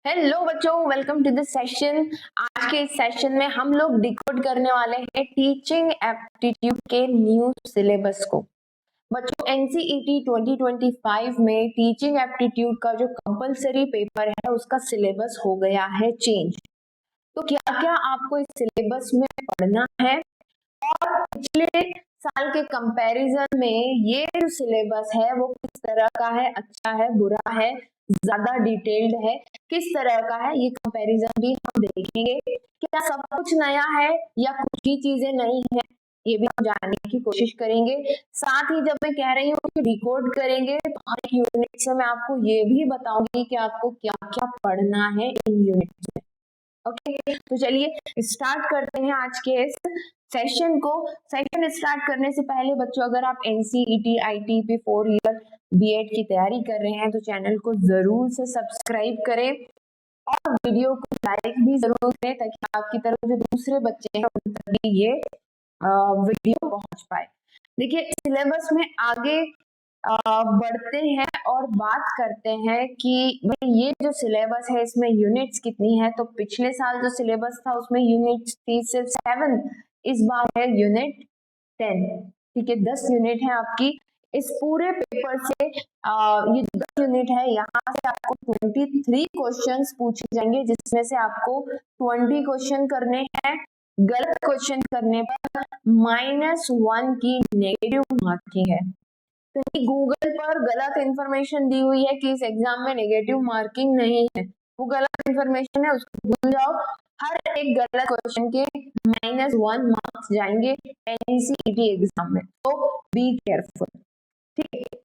Hello बच्चों, welcome to this session. आज के इस सेशन में हम लोग डिकोड करने वाले हैं टीचिंग एप्टीट्यूड के न्यू सिलेबस को। बच्चों, एनसीईटी 2025 में टीचिंग एप्टीट्यूड का जो कंपलसरी पेपर है उसका सिलेबस हो गया है चेंज। तो क्या क्या आपको इस सिलेबस में पढ़ना है और पिछले साल के कंपैरिजन में ये जो सिलेबस है वो किस तरह का है, अच्छा है, बुरा है, ज्यादा डिटेल्ड है, किस तरह का है, ये कंपैरिजन भी हम देखेंगे। क्या सब कुछ नया है या कुछ ही चीजें नई है, ये भी हम जानने की कोशिश करेंगे। साथ ही जब मैं कह रही हूँ कि डिकोड करेंगे तो हर एक यूनिट से मैं आपको ये भी बताऊंगी कि आपको क्या क्या पढ़ना है इन यूनिट में। ओके, तो चलिए स्टार्ट करते हैं आज के इस सेशन को। सेशन स्टार्ट करने से पहले बच्चों, अगर आप एनसीईटी आईटीपी 4 ईयर बीएड की तैयारी कर रहे हैं तो चैनल को जरूर से सब्सक्राइब करें और वीडियो को लाइक भी जरूर करें ताकि आपकी तरफ जो दूसरे बच्चे हैं उन तक भी ये वीडियो पहुंच पाए। देखिए, सिलेबस में आगे बढ़ते हैं और बात करते हैं कि भाई ये जो सिलेबस है इसमें यूनिट्स कितनी है। तो पिछले साल जो सिलेबस था उसमें यूनिट्स थी सिर्फ 7, इस बार है यूनिट 10। ठीक है, 10 यूनिट है आपकी। इस पूरे पेपर से ये 10 यूनिट है, यहाँ से आपको 23 क्वेश्चंस पूछे जाएंगे जिसमें से आपको 20 क्वेश्चन करने हैं। गलत क्वेश्चन करने पर -1 की नेगेटिव मार्किंग है। कहीं गूगल पर गलत इंफॉर्मेशन दी हुई है कि इस एग्जाम में नेगेटिव मार्किंग नहीं है, वो गलत इंफॉर्मेशन है, उसको भूल जाओ। हर एक गलत क्वेश्चन के -1 मार्क्स जाएंगे एनसीईटी एग्जाम में, तो बी केयरफुल। ठीक है,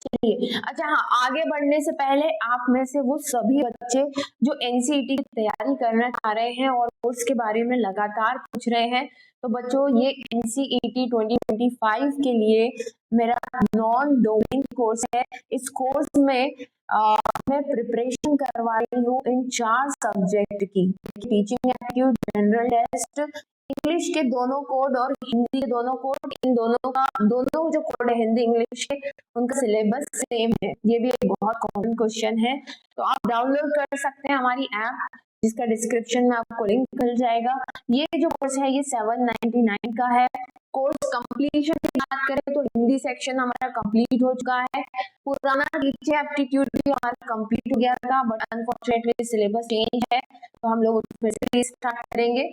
चलिए। अच्छा हाँ, आगे बढ़ने से पहले आप में से वो सभी बच्चे जो एनसीईटी की तैयारी करना चाह रहे हैं और कोर्स के बारे में लगातार पूछ रहे हैं, तो बच्चों ये एनसीईटी 2025 के लिए मेरा नॉन डोमेन कोर्स है। इस कोर्स में मैं प्रिपरेशन करवा रही हूँ इन 4 सब्जेक्ट की: teaching aptitude, general test, English के दोनों कोड और हिंदी के दोनों कोड। इन दोनों जो कोड है हिंदी इंग्लिश के, उनका सिलेबस सेम है। ये भी एक बहुत कॉमन क्वेश्चन है। तो आप डाउनलोड कर सकते हैं हमारी ऐप, जिसका डिस्क्रिप्शन में आपको लिंक मिल जाएगा। ये जो कोर्स है ये 799 का है। कोर्स कंप्लीशन की बात करें तो हिंदी सेक्शन हमारा कंप्लीट हो चुका है। पुराना टीचिंग एप्टीट्यूड भी हमारा कंप्लीट हो गया था, बट अनफॉर्चुनेटली सिलेबस चेंज है तो हम लोग उसमें से स्टार्ट करेंगे।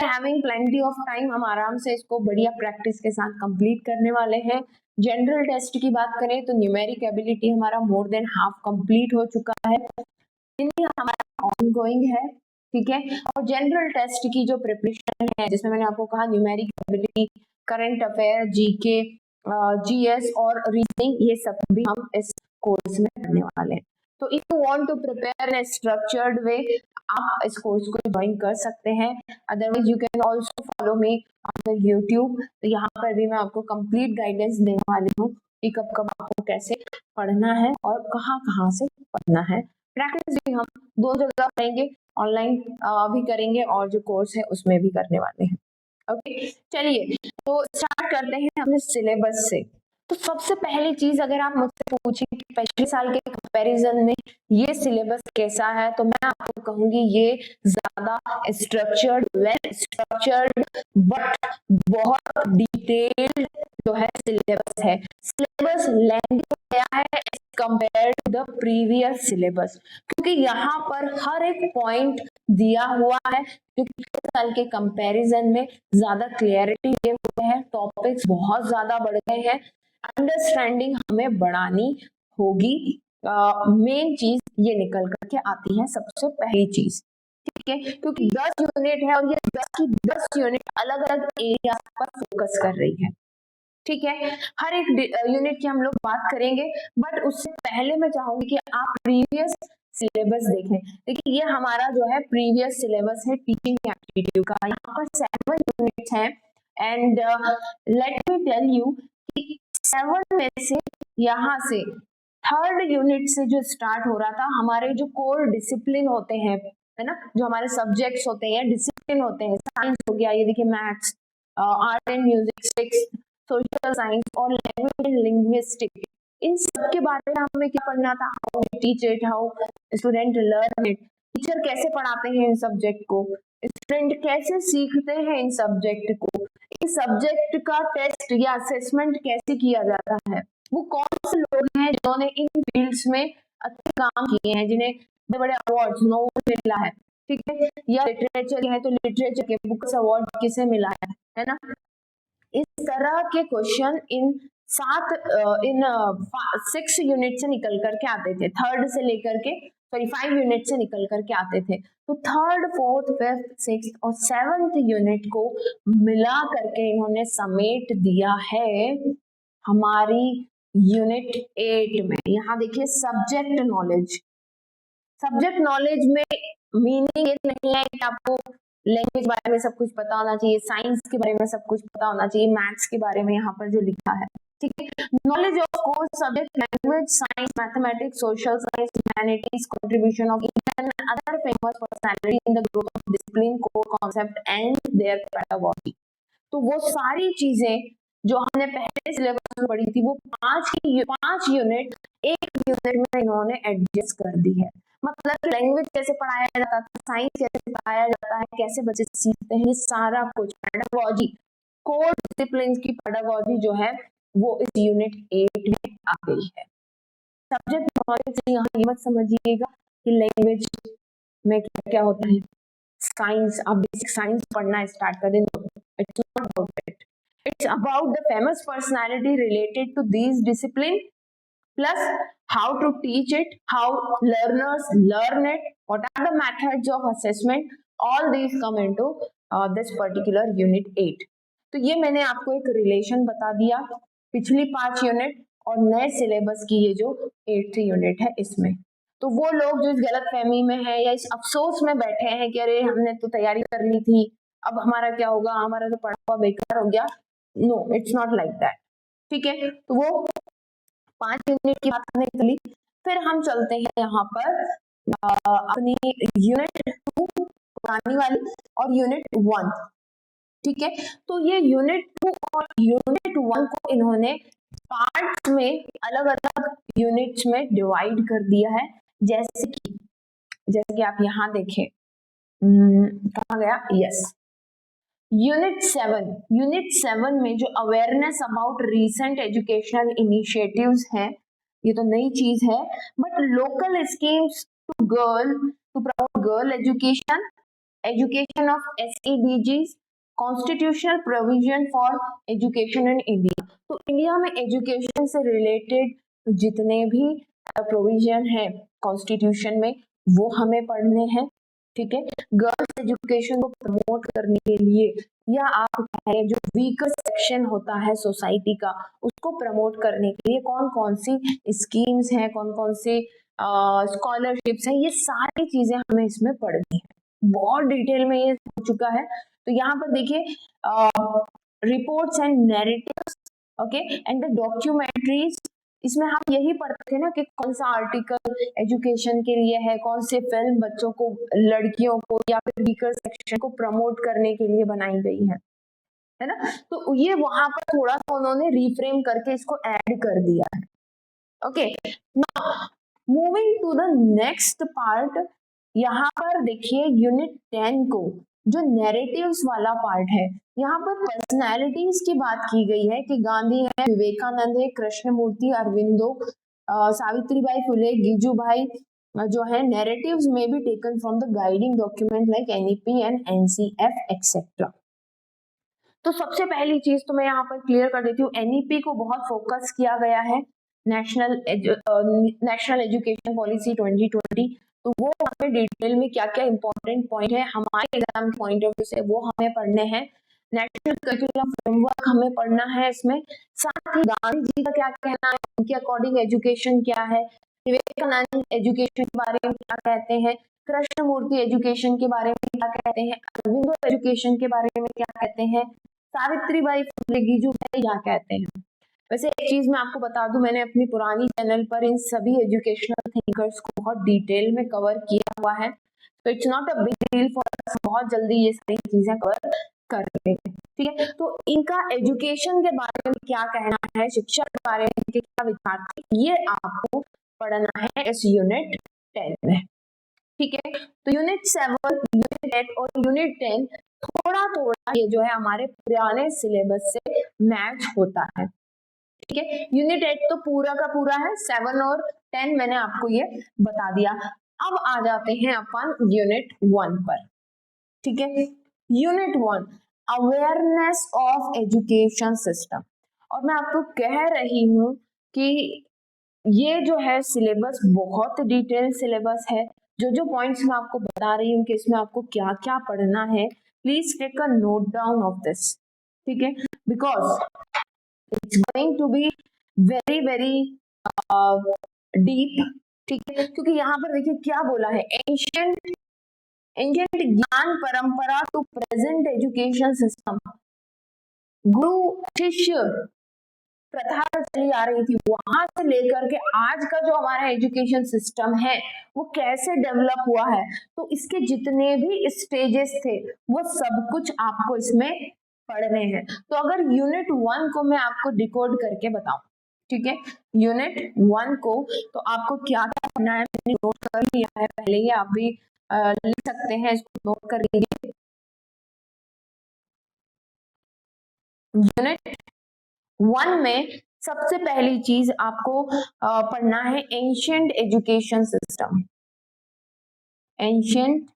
हैविंग प्लेंटी ऑफ टाइम, हम आराम से इसको बढ़िया प्रैक्टिस के साथ कंप्लीट करने वाले हैं। जनरल टेस्ट की बात करें तो न्यूमेरिक एबिलिटी हमारा मोर देन हाफ कंप्लीट हो चुका है, हिंदी हमारा ऑनगोइंग है। ठीक है, और जनरल टेस्ट की जो प्रिपरेशन है, जिसमें मैंने आपको कहा numeric ability, current affair, GK, GS और रीजनिंग, ये सब भी हम इस कोर्स में करने वाले हैं। तो if you want to prepare in structured way, आप इस कोर्स को ज्वाइन कर सकते हैं। Otherwise you can also follow me on YouTube. तो यहाँ पर भी मैं आपको कंप्लीट गाइडेंस देने वाली हूँ कि कब कब आपको कैसे पढ़ना है और कहाँ कहाँ से पढ़ना है। प्रैक्टिस भी हम 2 जगह करेंगे, ऑनलाइन भी करेंगे और जो कोर्स है उसमें भी करने वाले हैं। ओके, चलिए तो स्टार्ट करते हैं अपने सिलेबस से। तो सबसे पहली चीज, अगर आप मुझसे पूछें कि पिछले साल के कंपैरिजन में ये सिलेबस कैसा है, तो मैं आपको कहूंगी ये ज्यादा स्ट्रक्चर्ड, वेल स्ट्रक्चर्ड बट बहुत डिटेल्ड जो है सिलेबस है। सिलेबस लेंथी गया है as compare to the previous syllabus, क्योंकि यहाँ पर हर एक पॉइंट दिया हुआ है। क्योंकि साल के कंपैरिजन में ज्यादा क्लियरिटी दिए हुए हैं, टॉपिक्स बहुत ज्यादा बढ़ गए हैं, अंडरस्टैंडिंग हमें बढ़ानी होगी। मेन चीज ये निकल करके आती है, सबसे पहली चीज। ठीक है, क्योंकि 10 यूनिट है और ये 10 की 10 यूनिट अलग अलग एरिया पर फोकस कर रही है। ठीक है, हर एक यूनिट की हम लोग बात करेंगे, बट उससे पहले मैं चाहूंगी कि आप प्रीवियस सिलेबस देखें। देखिए, ये हमारा जो है प्रीवियस सिलेबस है टीचिंग एप्टीट्यूड का। यहाँ पर 7 यूनिट्स हैं and let me tell you कि 7 में से यहाँ से 3rd यूनिट से जो स्टार्ट हो रहा था, हमारे जो कोर डिसिप्लिन होते हैं, है ना, जो हमारे सब्जेक्ट्स होते हैं, डिसिप्लिन होते हैं, साइंस हो गया, ये देखिए maths, art and music, social science और लैंग्वेज एंड लिंग्विस्टिक, इन सब के बारे में हमें क्या पढ़ना था, how we teach it, how student learn it, teacher कैसे पढ़ाते हैं इन सब्जेक्ट को, स्टूडेंट कैसे सीखते हैं इन सब्जेक्ट को, इस सब्जेक्ट का टेस्ट या असेसमेंट कैसे किया जाता है, वो कौन से लोग हैं जिन्होंने इन फील्ड्स में अच्छे काम किए हैं, जिन्हें बड़े बड़े अवार्ड नोबेल मिला है, ठीक है, या लिटरेचर है तो लिटरेचर के बुक्स अवार्ड किसे मिला है ना। इस तरह के क्वेश्चन इन 6 यूनिट से निकल करके आते थे, थर्ड से लेकर के 5 यूनिट से निकल करके आते थे। तो थर्ड, फोर्थ, फिफ्थ, सिक्स और 7th यूनिट को मिला करके इन्होंने समेट दिया है हमारी यूनिट 8 में। यहाँ देखिए सब्जेक्ट नॉलेज, सब्जेक्ट नॉलेज में मीनिंग ये नहीं है कि आपको लैंग्वेज के बारे में सब कुछ पता होना चाहिए, साइंस के बारे में सब कुछ पता होना चाहिए, मैथ्स के बारे में यहाँ पर जो लिखा है, ठीक है। Knowledge of course subject language, science, mathematics, social science, humanities, contribution of Indian and other famous personality in the group of discipline, core concept and their pedagogy. तो वो सारी चीजें जो हमने पहले सिलेबस में पढ़ी थी वो 5 यूनिट एक यूनिट में इन्होंने एडजस्ट कर दी है। मतलब लैंग्वेज कैसे पढ़ाया जाता था, साइंस कैसे पढ़ाया जाता है, कैसे बच्चे सीखते हैं, ये सारा कुछ पेडागोजी, कोर डिसिप्लिन की पेडागोजी जो है वो इस यूनिट 8 में आ गई है। सब्जेक्ट नॉलेज से यहाँ ये मत समझिएगा कि लैंग्वेज में क्या क्या होता है, साइंस आप बेसिक साइंस पढ़ना स्टार्ट कर दें, it's not about it, it's about the famous personality related to this discipline plus how to teach it, how learners learn it, what are the methods of assessment, all these come into this particular unit 8। तो ये मैंने आपको एक relation बता दिया पिछली 5 unit और नए सिलेबस की ये जो 8th यूनिट है इसमें। तो वो लोग जो इस गलत फहमी में है या इस अफसोस में बैठे हैं कि अरे हमने तो तैयारी कर ली थी, अब हमारा क्या होगा, हमारा तो पढ़ा हुआ बेकार हो गया, no it's not like that, ठीक है। तो वो 5 यूनिट की बात हमने कर ली। फिर हम चलते हैं यहाँ पर अपनी यूनिट 2 पुरानी वाली और यूनिट 1, ठीक है। तो ये यूनिट 2 और यूनिट 1 को इन्होंने पार्ट्स में अलग अलग यूनिट्स में डिवाइड कर दिया है। जैसे कि आप यहाँ देखें, कहाँ गया, यस, यूनिट 7 में जो awareness about recent educational initiatives हैं, ये तो नई चीज है, but local schemes to promote girl education of SEDGs, constitutional provision for education in India. तो इंडिया में एजुकेशन से रिलेटेड जितने भी प्रोविजन है कॉन्स्टिट्यूशन में वो हमें पढ़ने हैं, ठीक है। गर्ल्स एजुकेशन को प्रमोट करने के लिए या आप कहें जो वीकर सेक्शन होता है सोसाइटी का उसको प्रमोट करने के लिए कौन कौन सी स्कीम्स हैं, कौन कौन सी स्कॉलरशिप्स हैं, ये सारी चीजें हमें इसमें पढ़नी है, बहुत डिटेल में ये हो चुका है। तो यहाँ पर देखिए reports and narratives, okay, and the documentaries, इसमें हम यही पढ़ते थे ना कि कौन सा आर्टिकल एजुकेशन के लिए है, कौन से फिल्म बच्चों को, लड़कियों को या फिर वीकर सेक्शन को प्रमोट करने के लिए बनाई गई है ना। तो ये वहां पर थोड़ा सा उन्होंने रिफ्रेम करके इसको ऐड कर दिया है, okay. Now moving to the next part, यहाँ पर देखिए यूनिट 10 को जो नैरेटिव्स वाला पार्ट है, यहाँ पर पर्सनालिटीज की बात की गई है कि गांधी है, विवेकानंद है, कृष्णमूर्ति, अरविंदो, सावित्रीबाई फुले, गिजुभाई जो है नैरेटिव्स में भी taken from the guiding document like NEP and NCF etcetera. तो सबसे पहली चीज तो मैं यहाँ पर क्लियर कर देती हूँ, NEP को बहुत फोकस किया गया है, नेशनल एजुकेशन पॉलिसी 2020। तो वो हमें डिटेल में क्या क्या इंपॉर्टेंट पॉइंट है हमारे एग्जाम के पॉइंट ऑफ व्यू से वो हमें पढ़ने हैं। नेशनल करिकुलम फ्रेमवर्क हमें पढ़ना है इसमें, साथ ही गांधी जी का क्या कहना है, उनके अकॉर्डिंग एजुकेशन क्या है, विवेकानंद एजुकेशन के बारे में क्या कहते हैं, कृष्णमूर्ति एजुकेशन के बारे में क्या कहते हैं, अरविंदो एजुकेशन के बारे में क्या कहते हैं, सावित्रीबाई फुले गिजुभाई क्या कहते हैं। वैसे एक चीज मैं आपको बता दूं, मैंने अपनी पुरानी चैनल पर इन सभी एजुकेशनल थिंकर्स को बहुत डिटेल में कवर किया हुआ है, तो it's not a big deal for us, बहुत जल्दी ये सारी चीजें कवर कर लेंगे। ठीक है, तो इनका एजुकेशन के बारे में क्या कहना है, शिक्षा के बारे में इनके क्या विचार थे, ये आपको पढ़ना है इस यूनिट 10 में। ठीक है, तो यूनिट 7, यूनिट 8 और यूनिट 10 थोड़ा थोड़ा ये जो है हमारे पुराने सिलेबस से मैच होता है। ठीक है, यूनिट 8 तो पूरा का पूरा है, 7 और 10 मैंने आपको ये बता दिया। अब आ जाते हैं अपन यूनिट 1 पर। ठीक है, unit 1 awareness of education system. और मैं आपको कह रही हूं कि ये जो है सिलेबस बहुत डिटेल सिलेबस है। जो जो पॉइंट्स मैं आपको बता रही हूँ कि इसमें आपको क्या क्या पढ़ना है, please take a note down of this. ठीक है, because it's going to be very very deep. ठीक है, क्योंकि यहाँ पर देखिए क्या बोला है, एंशियंट ज्ञान परंपरा टू प्रेजेंट एजुकेशन सिस्टम। गुरु शिष्य प्रथा चली आ रही थी, वहां से लेकर के आज का जो हमारा एजुकेशन सिस्टम है वो कैसे डेवलप हुआ है, तो इसके जितने भी स्टेजेस थे वो सब कुछ आपको इसमें पढ़ने हैं। तो अगर यूनिट 1 को मैं आपको डिकोड करके बताऊं, ठीक है, यूनिट 1 को तो आपको क्या क्या पढ़ना है मैंने नोट कर लिया है पहले ही, आप भी लिख सकते हैं, इसको नोट कर लीजिए। यूनिट 1 में सबसे पहली चीज आपको पढ़ना है ancient education system. Ancient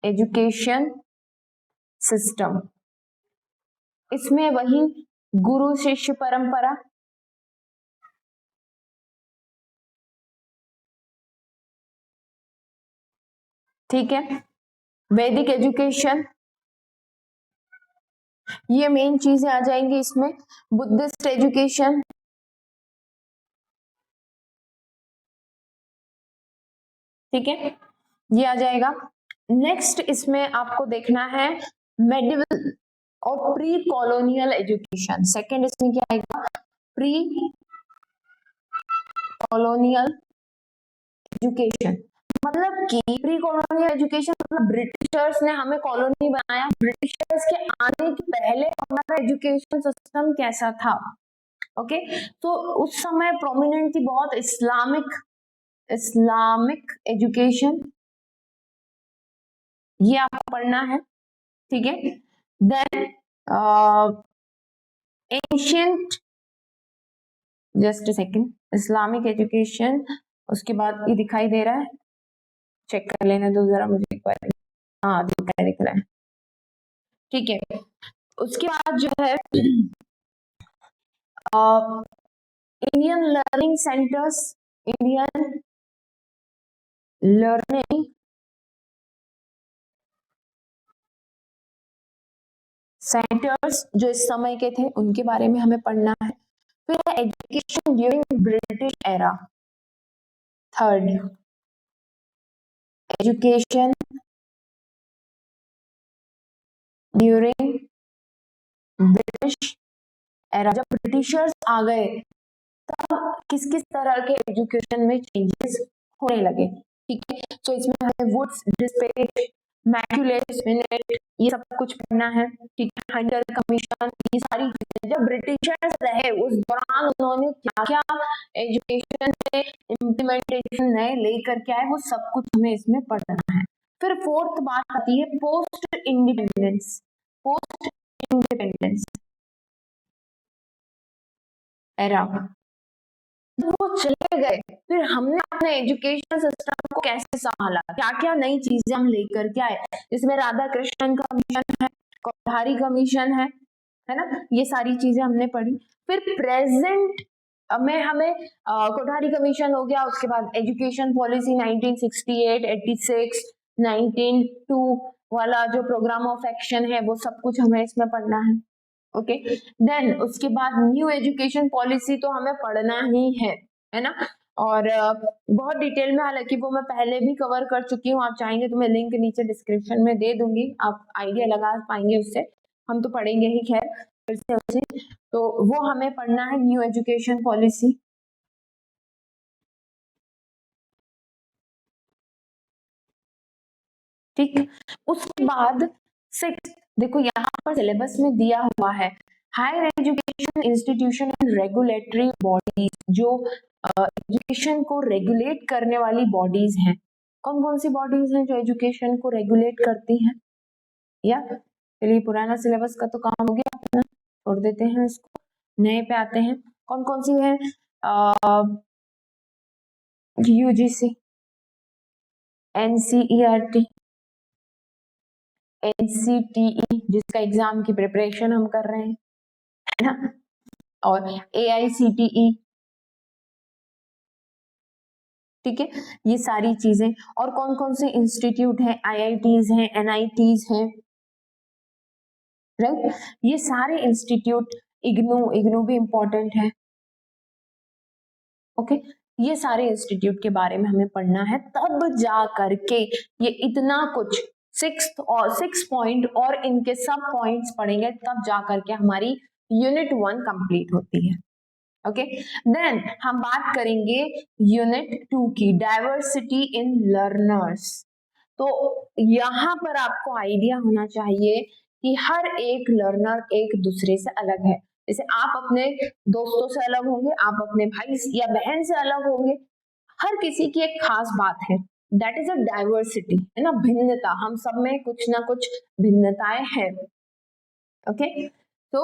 education system, इसमें वही गुरु शिष्य परंपरा, ठीक है, वैदिक एजुकेशन, ये मेन चीजें आ जाएंगी इसमें। बुद्धिस्ट एजुकेशन, ठीक है, ये आ जाएगा। नेक्स्ट इसमें आपको देखना है मेडिवल और प्री कॉलोनियल एजुकेशन। सेकंड इसमें क्या आएगा, प्री कॉलोनियल एजुकेशन। मतलब कि प्री कॉलोनियल एजुकेशन मतलब ब्रिटिशर्स ने हमें कॉलोनी बनाया, ब्रिटिशर्स के आने के पहले हमारा एजुकेशन सिस्टम कैसा था। ओके, तो उस समय प्रोमिनेंट थी बहुत इस्लामिक एजुकेशन, ये आपको पढ़ना है। ठीक है, then ancient, just a second, Islamic education, उसके बाद ये दिखाई दे रहा है, चेक कर लेने दो जरा मुझे एक बार। हाँ दिख रहा है, ठीक है। उसके बाद जो है Indian learning centres, Indian learning centres जो इस समय के थे उनके बारे में हमें पढ़ना है। फिर education during British era, third education during British era, जब ब्रिटिशर्स आ गए तब किस किस तरह के एजुकेशन में चेंजेस होने लगे। ठीक है, तो इसमें हमें वुड्स डिस्पेच मैक्यूलेट मिनट ये सब कुछ पढ़ना है। ठीक है, हंटर कमीशन, ये सारी चीजें जब ब्रिटिशर्स रहे उस दौरान उन्होंने क्या क्या एजुकेशन में इम्प्लीमेंटेशन नए लेकर के आए, वो सब कुछ हमें इसमें पढ़ना है। फिर फोर्थ बात आती है post independence, post independence era, वो चले गए फिर हमने अपने एजुकेशन सिस्टम को कैसे संभाला, क्या क्या नई चीजें हम लेकर के आए। इसमें राधा कृष्णन कमीशन है, कोठारी कमीशन है ना, ये सारी चीजें हमने पढ़ी। फिर प्रेजेंट में हमें कोठारी कमीशन हो गया, उसके बाद एजुकेशन पॉलिसी 1968, 86, 1902 वाला जो प्रोग्राम ऑफ एक्शन है वो सब कुछ हमें इसमें पढ़ना है। ओके, देन उसके बाद न्यू एजुकेशन पॉलिसी तो हमें पढ़ना ही है ना, और बहुत डिटेल में, हालांकि वो मैं पहले भी कवर कर चुकी हूँ, आप चाहेंगे तो मैं लिंक नीचे डिस्क्रिप्शन में दे दूंगी, आप आइडिया लगा पाएंगे उससे, हम तो पढ़ेंगे ही खैर फिर से उसे। तो वो हमें पढ़ना है न्यू एजुकेशन पॉलिसी। ठीक, उसके बाद 6 देखो यहाँ पर सिलेबस में दिया हुआ है higher education institution and regulatory bodies, जो एजुकेशन को रेगुलेट करने वाली बॉडीज हैं। कौन कौन सी बॉडीज हैं जो एजुकेशन को रेगुलेट करती हैं? या चलिए पुराना सिलेबस का तो काम हो गया अपना, छोड़ देते हैं इसको, नए पे आते हैं। कौन कौन सी है? यूजीसी, एनसीईआरटी, एनसीटीई जिसका एग्जाम की प्रिपरेशन हम कर रहे हैं, है ना, और एआईसीटीई, ठीक है, ये सारी चीजें। और कौन कौन से इंस्टीट्यूट हैं? आईआईटीज हैं, एनआईटीज हैं, राइट, ये सारे इंस्टीट्यूट, इग्नू भी इंपॉर्टेंट है, ओके, ये सारे इंस्टीट्यूट के बारे में हमें पढ़ना है, तब जा करके ये इतना कुछ 6 पॉइंट और इनके सब पॉइंट्स पढ़ेंगे, तब जा करके हमारी यूनिट 1 कंप्लीट होती है। ओके, देन हम बात करेंगे यूनिट 2 की, डाइवर्सिटी इन लर्नर्स। तो यहाँ पर आपको आइडिया होना चाहिए कि हर एक लर्नर एक दूसरे से अलग है। जैसे आप अपने दोस्तों से अलग होंगे, आप अपने भाई या बहन से अलग होंगे, हर किसी की एक खास बात है, दैट इज अ डाइवर्सिटी, है ना, भिन्नता, हम सब में कुछ ना कुछ भिन्नताएं हैं। ओके, तो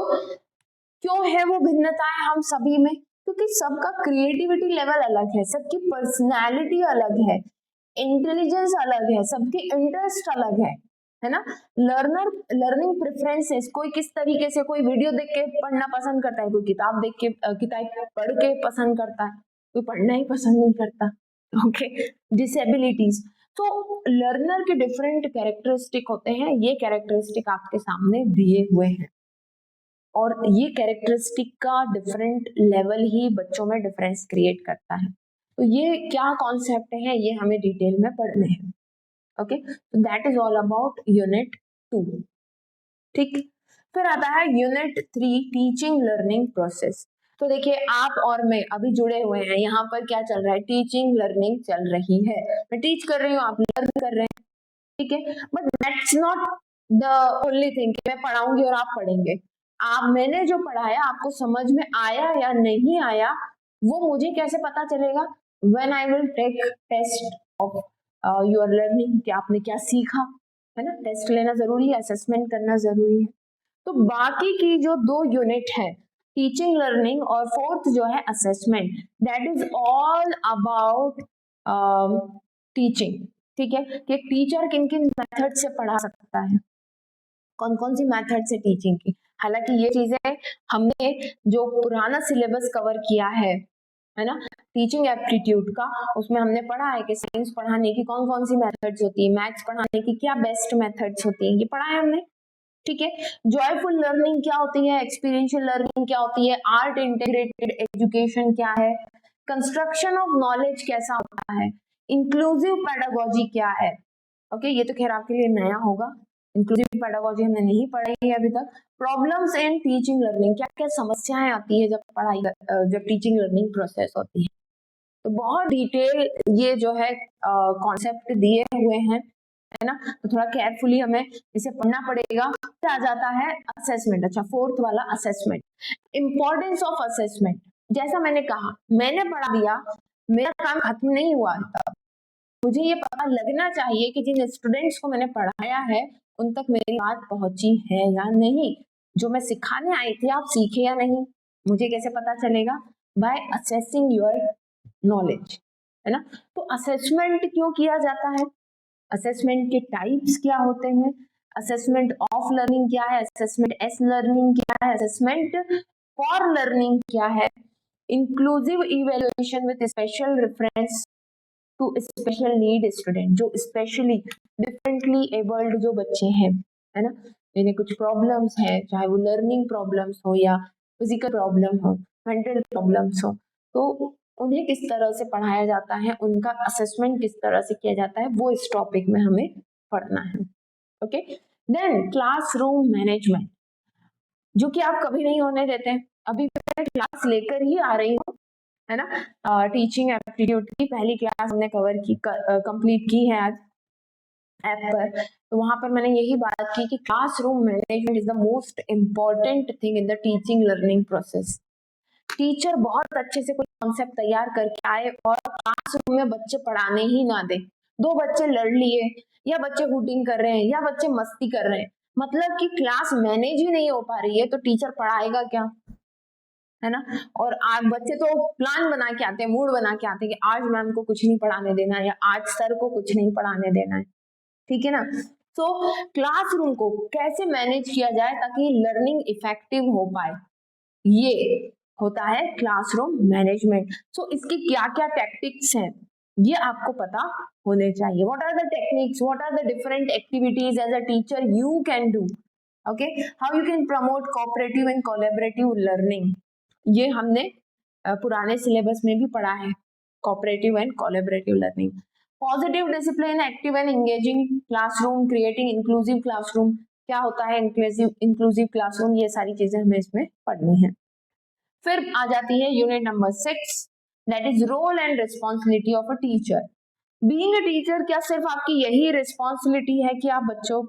क्यों है वो भिन्नताएं हम सभी में? क्योंकि सबका क्रिएटिविटी लेवल अलग है, सबकी पर्सनैलिटी अलग है, इंटेलिजेंस अलग है, सबके इंटरेस्ट अलग है ना। लर्निंग प्रेफरेंसेस, कोई किस तरीके से, कोई वीडियो देख के पढ़ना पसंद करता है, कोई किताब देख के किताब पढ़ के पसंद करता है, कोई पढ़ना ही पसंद नहीं करता। ओके, डिसेबिलिटीज, तो लर्नर के डिफरेंट कैरेक्टरिस्टिक होते हैं, ये कैरेक्टरिस्टिक आपके सामने दिए हुए हैं, और ये कैरेक्टरिस्टिक का डिफरेंट लेवल ही बच्चों में डिफरेंस क्रिएट करता है। तो ये क्या कॉन्सेप्ट है, ये हमें डिटेल में पढ़ने हैं। ओके, तो that is all about unit 2। ठीक, फिर आता है यूनिट 3, टीचिंग लर्निंग प्रोसेस। तो देखिए आप और मैं अभी जुड़े हुए हैं, यहाँ पर क्या चल रहा है, टीचिंग लर्निंग चल रही है, मैं टीच कर रही हूँ, आप लर्न कर रहे हैं, ठीक है, but that's not the only thing कि मैं पढ़ाऊंगी और आप पढ़ेंगे। आप, मैंने जो पढ़ाया आपको समझ में आया या नहीं आया, वो मुझे कैसे पता चलेगा? When I will take test of your learning, कि आपने क्या सीखा, है ना, टेस्ट लेना जरूरी है, असेसमेंट करना जरूरी है। तो बाकी की जो 2 यूनिट है, टीचिंग लर्निंग और फोर्थ जो है assessment, that is all about teaching. ठीक है, कि एक टीचर किन किन मेथड से पढ़ा सकता है, कौन कौन सी मेथड से टीचिंग की। हालांकि ये चीजें हमने जो पुराना सिलेबस कवर किया है ना, टीचिंग एप्टीट्यूड का, उसमें हमने पढ़ा है कि साइंस पढ़ाने की कौन कौन सी मेथड्स होती है, मैथ्स पढ़ाने की क्या बेस्ट मेथड्स होती है, ये पढ़ा है हमने। ठीक है, जॉयफुल लर्निंग क्या होती है, एक्सपीरियंशियल लर्निंग क्या होती है, आर्ट इंटीग्रेटेड एजुकेशन क्या है, कंस्ट्रक्शन ऑफ नॉलेज कैसा होता है, इंक्लूसिव पेडागोजी क्या है। ओके, ये तो खैर आपके लिए नया होगा, इंक्लूसिव पेडागोजी हमने नहीं पढ़ी है अभी तक। प्रॉब्लम्स इन टीचिंग लर्निंग, क्या क्या समस्याएं आती है जब टीचिंग लर्निंग प्रोसेस होती है। तो बहुत डिटेल ये जो है कॉन्सेप्ट दिए हुए हैं, है ना, तो थोड़ा केयरफुली हमें इसे पढ़ना पड़ेगा। फिर आ जाता है असेसमेंट। अच्छा, फोर्थ वाला असेसमेंट, इंपॉर्टेंस ऑफ असेसमेंट। जैसा मैंने कहा, मैंने पढ़ा दिया, मेरा काम खत्म नहीं हुआ तब, मुझे ये पता लगना चाहिए कि जिन स्टूडेंट्स को मैंने पढ़ाया है उन तक मेरी बात पहुंची है या नहीं, जो मैं सिखाने आई थी आप सीखे या नहीं, मुझे कैसे पता चलेगा? बाय असेसिंग योर नॉलेज, है ना। तो असेसमेंट क्यों किया जाता है, असेसमेंट के टाइप्स क्या होते हैं, असेसमेंट ऑफ लर्निंग क्या है, असेसमेंट एस लर्निंग क्या है, असेसमेंट फॉर लर्निंग क्या है, inclusive evaluation with special reference to special need student, जो स्पेशली डिफरेंटली एबल्ड जो बच्चे हैं, है ना, जिन्हें कुछ प्रॉब्लम्स है, चाहे वो लर्निंग प्रॉब्लम्स हो या फिजिकल प्रॉब्लम हो, मेंटल प्रॉब्लम्स हो, तो उन्हें किस तरह से पढ़ाया जाता है, उनका असेसमेंट किस तरह से किया जाता है, वो इस टॉपिक में हमें पढ़ना है। ओके, देन क्लासरूम मैनेजमेंट, जो कि आप कभी नहीं होने देते हैं। अभी मैं क्लास लेकर ही आ रही हूँ, है ना, टीचिंग एप्टीट्यूड की पहली क्लास हमने कवर की, कंप्लीट की है आज। ऐप पर, तो वहां पर मैंने यही बात की कि classroom management is the most important thing in the teaching learning process. Teacher बहुत अच्छे से कोई कॉन्सेप्ट तैयार करके आए और क्लासरूम में बच्चे पढ़ाने ही ना दे, दो बच्चे लड़ लिए या बच्चे हुटिंग कर रहे हैं या बच्चे मस्ती कर रहे हैं, मतलब कि क्लास मैनेज ही नहीं हो पा रही है, तो टीचर पढ़ाएगा क्या, है ना। और आज बच्चे तो प्लान बना के आते हैं, मूड बना के आते हैं कि आज मैम को कुछ नहीं पढ़ाने देना है या आज सर को कुछ नहीं पढ़ाने देना है, ठीक है ना। तो क्लासरूम को कैसे मैनेज किया जाए ताकि लर्निंग इफेक्टिव हो पाए, ये होता है क्लासरूम मैनेजमेंट। सो इसकी क्या क्या टैक्टिक्स हैं ये आपको पता होने चाहिए। What are the techniques, what are the different activities as a teacher you can do, okay, how you can promote cooperative and collaborative learning, ये हमने पुराने सिलेबस में भी पढ़ा है, cooperative and collaborative learning. Positive discipline, active and engaging classroom, creating inclusive classroom, क्या होता है इंक्लूसिव क्लासरूम, ये सारी चीजें हमें इसमें पढ़नी है। फिर आ जाती है unit number 6, that is role and responsibility of a teacher. Being a teacher, क्या सिर्फ आपकी यही रिस्पॉन्सिबिलिटी है कि आप बच्चों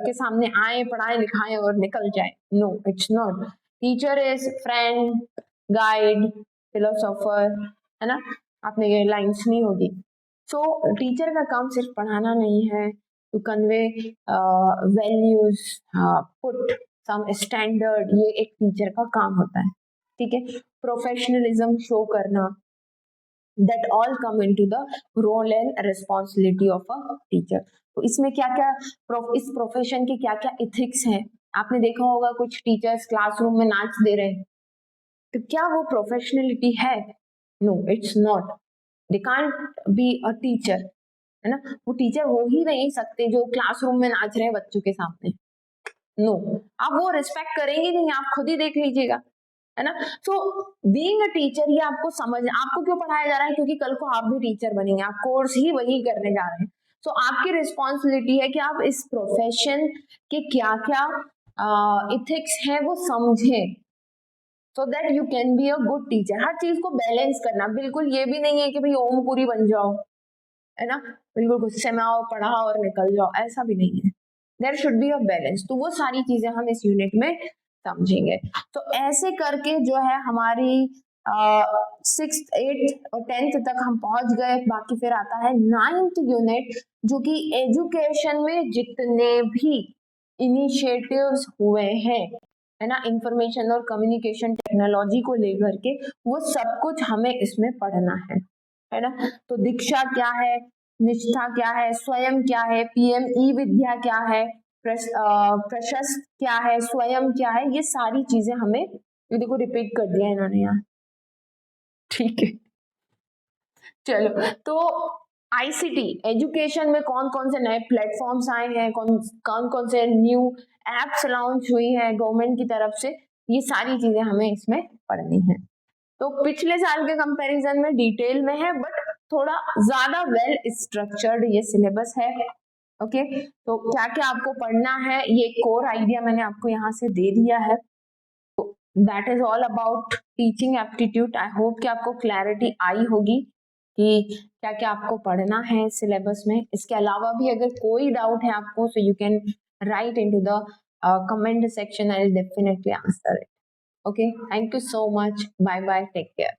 के सामने आए, पढ़ाएं, लिखाएं और निकल जाए? No, it's not. Teacher is friend, guide, philosopher, है ना, आपने ये लाइन सुनी होगी। सो टीचर का काम सिर्फ पढ़ाना नहीं है, to convey values, put some standard, ये एक टीचर का काम होता है, ठीक है। प्रोफेशनलिज्म शो करना, that all come into the role and responsibility of a teacher। तो इसमें क्या क्या इस प्रोफेशन के क्या क्या इथिक्स हैं, आपने देखा होगा कुछ टीचर्स क्लासरूम में नाच दे रहे हैं, तो क्या वो प्रोफेशनलिटी है? No, it's not. They can't be a teacher, है ना, वो टीचर हो ही नहीं सकते जो क्लासरूम में नाच रहे हैं बच्चों के सामने। नो, आप वो रिस्पेक्ट करेंगे नहीं, आप खुद ही देख लीजिएगा, है ना। सो बीइंग अ टीचर, ये आपको समझ, आपको क्यों पढ़ाया जा रहा है, क्योंकि कल को आप भी टीचर बनेंगे, आप कोर्स ही वही करने जा रहे हैं। सो आपकी रिस्पॉन्सिबिलिटी है कि आप इस प्रोफेशन के क्या क्या इथिक्स हैं वो समझें, so that you can be a good teacher. हर चीज को बैलेंस करना, बिल्कुल ये भी नहीं है कि भाई ओम पूरी बन जाओ, है ना, बिल्कुल गुस्से में आओ, पढ़ाओ और निकल जाओ, ऐसा भी नहीं है। There should be a balance. तो वो सारी चीजें हम इस यूनिट में समझेंगे। तो ऐसे करके जो है हमारी 6th, 8th और 10th तक हम पहुंच गए। बाकी फिर आता है 9th यूनिट, जो कि एजुकेशन में जितने भी इनिशिएटिव्स हुए हैं, है ना, इंफॉर्मेशन और कम्युनिकेशन टेक्नोलॉजी को लेकर के, वो सब कुछ हमें इसमें पढ़ना है ना। तो दीक्षा क्या है, निष्ठा क्या है, स्वयं क्या है, पीएम ई विद्या क्या है, प्रशस्त क्या है, स्वयं क्या है, ये सारी चीजें हमें, ये देखो रिपीट कर दिया इन्होंने यहाँ, ठीक है। चलो, तो आईसीटी एजुकेशन में कौन कौन से नए प्लेटफॉर्म्स आए हैं, कौन कौन से न्यू एप्स लॉन्च हुई है गवर्नमेंट की तरफ से, ये सारी चीजें हमें इसमें पढ़नी है। तो पिछले साल के कंपैरिजन में डिटेल में है, बट थोड़ा ज्यादा वेल स्ट्रक्चर्ड ये सिलेबस है, ओके। तो क्या क्या आपको पढ़ना है, ये कोर आइडिया मैंने आपको यहाँ से दे दिया है। तो that is all about teaching aptitude. I hope कि आपको क्लैरिटी आई होगी कि क्या क्या आपको पढ़ना है सिलेबस में। इसके अलावा भी अगर कोई डाउट है आपको, so you can write into the comment section, I will definitely answer it. Okay, thank you so much. Bye bye. Take care.